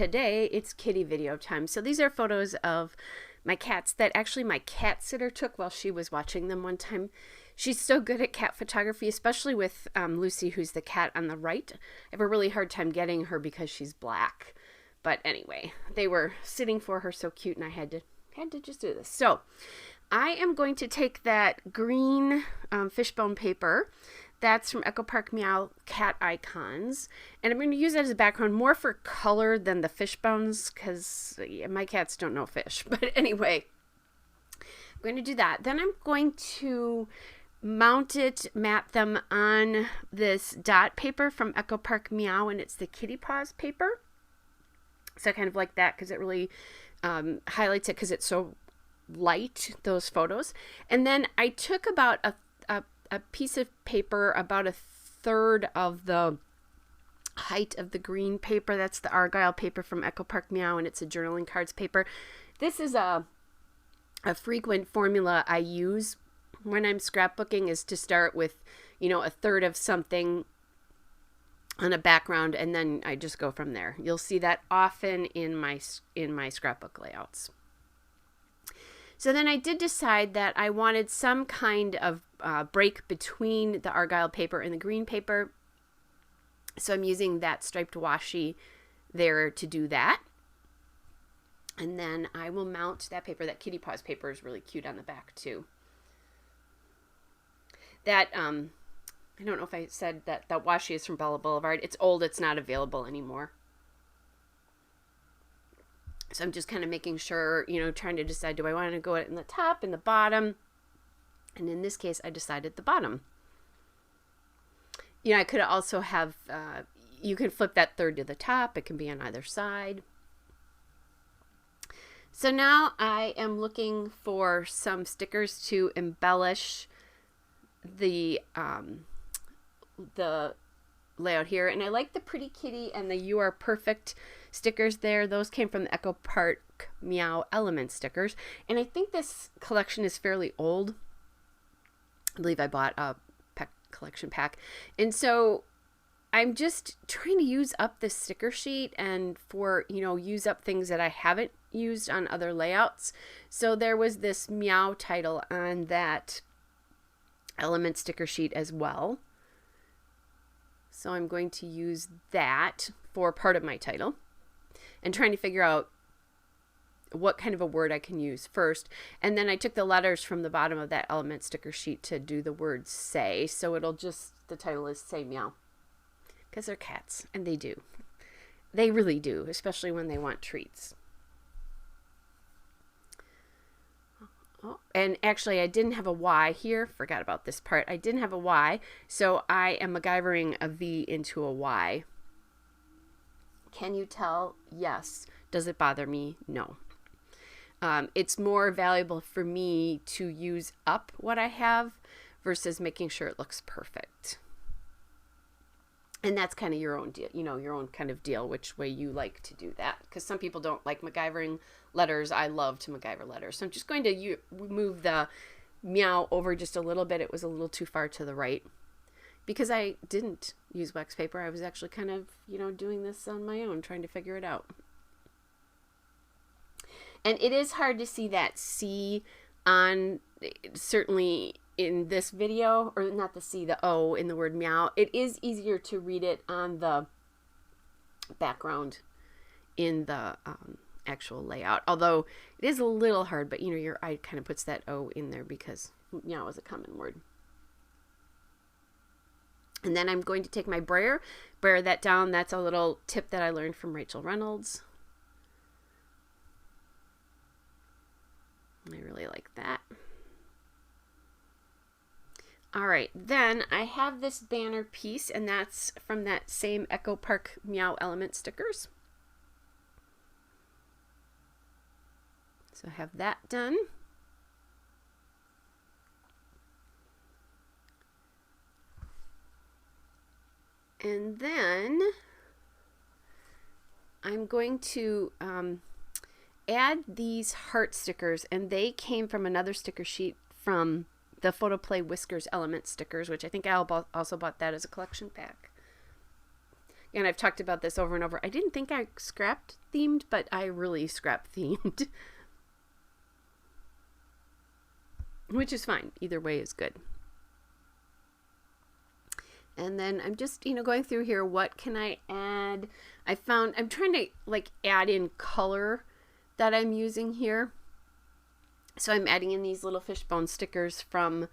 today it's kitty video time. So these are photos of my cats that actually my cat sitter took while she was watching them one time. She's so good at cat photography, especially with Lucy, who's the cat on the right. I have a really hard time getting her because she's black. But anyway, they were sitting for her so cute, and I had to just do this. So I am going to take that green fishbone paper. That's from Echo Park Meow cat icons. And I'm going to use that as a background more for color than the fish bones because my cats don't know fish. But anyway, I'm going to do that. Then I'm going to mat them on this dot paper from Echo Park Meow, and it's the kitty paws paper. So I kind of like that because it really highlights it because it's so light, those photos. And then I took about a piece of paper about a third of the height of the green paper. That's the Argyle paper from Echo Park Meow, and it's a journaling cards paper. This is a frequent formula I use when I'm scrapbooking, is to start with, a third of something on a background, and then I just go from there. You'll see that often in my scrapbook layouts. So then I did decide that I wanted some kind of break between the Argyle paper and the green paper. So I'm using that striped washi there to do that. And then I will mount that paper. That kitty paws paper is really cute on the back too. That, I don't know if I said that washi is from Bella Boulevard. It's old. It's not available anymore. So I'm just kind of making sure, trying to decide, do I want to go in the top, in the bottom? And in this case, I decided the bottom. I could also have, you could flip that third to the top. It can be on either side. So now I am looking for some stickers to embellish the layout here. And I like the pretty kitty and the You Are Perfect stickers there. Those came from the Echo Park Meow Element stickers. And I think this collection is fairly old. I believe I bought a collection pack. And so I'm just trying to use up this sticker sheet and for, use up things that I haven't used on other layouts. So there was this Meow title on that element sticker sheet as well. So I'm going to use that for part of my title and trying to figure out what kind of a word I can use first. And then I took the letters from the bottom of that element sticker sheet to do the word say. So the title is Say Meow. Because they're cats, and they do. They really do, especially when they want treats. Oh, and actually, I didn't have a Y here. Forgot about this part. I didn't have a Y, so I am MacGyvering a V into a Y. Can you tell? Yes. Does it bother me? No. It's more valuable for me to use up what I have versus making sure it looks perfect. And that's kind of your own deal, your own kind of deal, which way you like to do that. Because some people don't like MacGyvering letters. I love to MacGyver letters. So I'm just going to move the Meow over just a little bit. It was a little too far to the right. Because I didn't use wax paper. I was actually kind of, doing this on my own, trying to figure it out. And it is hard to see that C on, certainly in this video, or not the C, the O in the word meow. It is easier to read it on the background in the actual layout. Although it is a little hard, but your eye kind of puts that O in there because meow is a common word. And then I'm going to take my brayer that down. That's a little tip that I learned from Rachel Reynolds. I really like that. All right, then I have this banner piece, and that's from that same Echo Park Meow Element stickers. So I have that done. And then I'm going to add these heart stickers, and they came from another sticker sheet from the Photo Play Whiskers Element stickers, which I think I also bought that as a collection pack. And I've talked about this over and over. I didn't think I scrap themed, but I really scrap themed. Which is fine. Either way is good. And then I'm just, going through here. What can I add? I'm trying to like add in color that I'm using here. So I'm adding in these little fishbone stickers from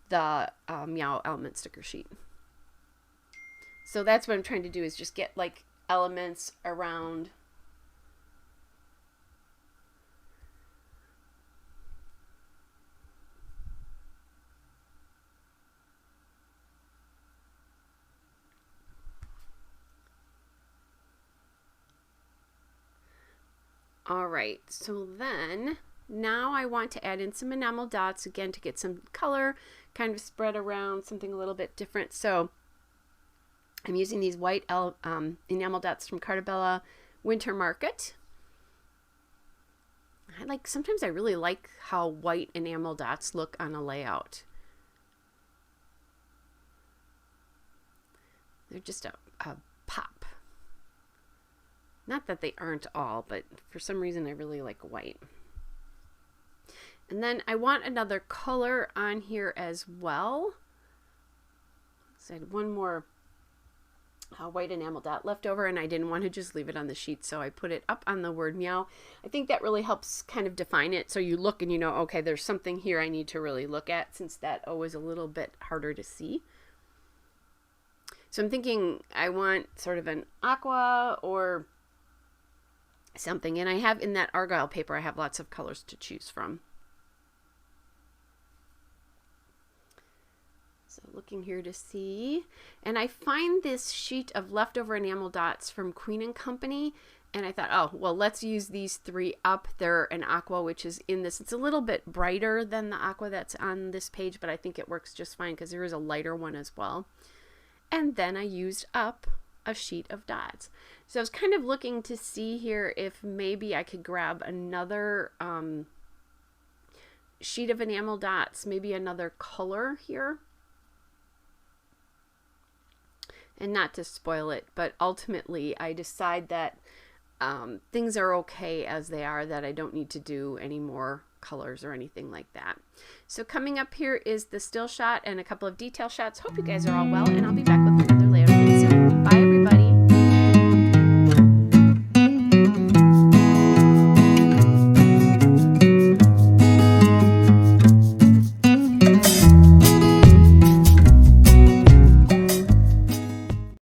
the Meow element sticker sheet. So that's what I'm trying to do, is just get like elements around. All right, so then now I want to add in some enamel dots again to get some color kind of spread around, something a little bit different. So I'm using these white enamel dots from Cartabella Winter Market. Sometimes I really like how white enamel dots look on a layout. They're just a pop. Not that they aren't all, but for some reason I really like white. And then I want another color on here as well. So I had one more white enamel dot left over, and I didn't want to just leave it on the sheet, so I put it up on the word meow. I think that really helps kind of define it, so you look and you know, okay, there's something here I need to really look at, since that O is a little bit harder to see. So I'm thinking I want sort of an aqua or something, and I have in that argyle paper, I have lots of colors to choose from. So looking here to see, and I find this sheet of leftover enamel dots from Queen & Company, and I thought, oh, well, let's use these three up. They're an aqua, which is in this. It's a little bit brighter than the aqua that's on this page, but I think it works just fine because there is a lighter one as well. And then I used up a sheet of dots. So I was kind of looking to see here if maybe I could grab another sheet of enamel dots, maybe another color here. And not to spoil it, but ultimately I decide that things are okay as they are, that I don't need to do any more colors or anything like that. So coming up here is the still shot and a couple of detail shots. Hope you guys are all well, and I'll be back with another layout again soon. Bye, everybody.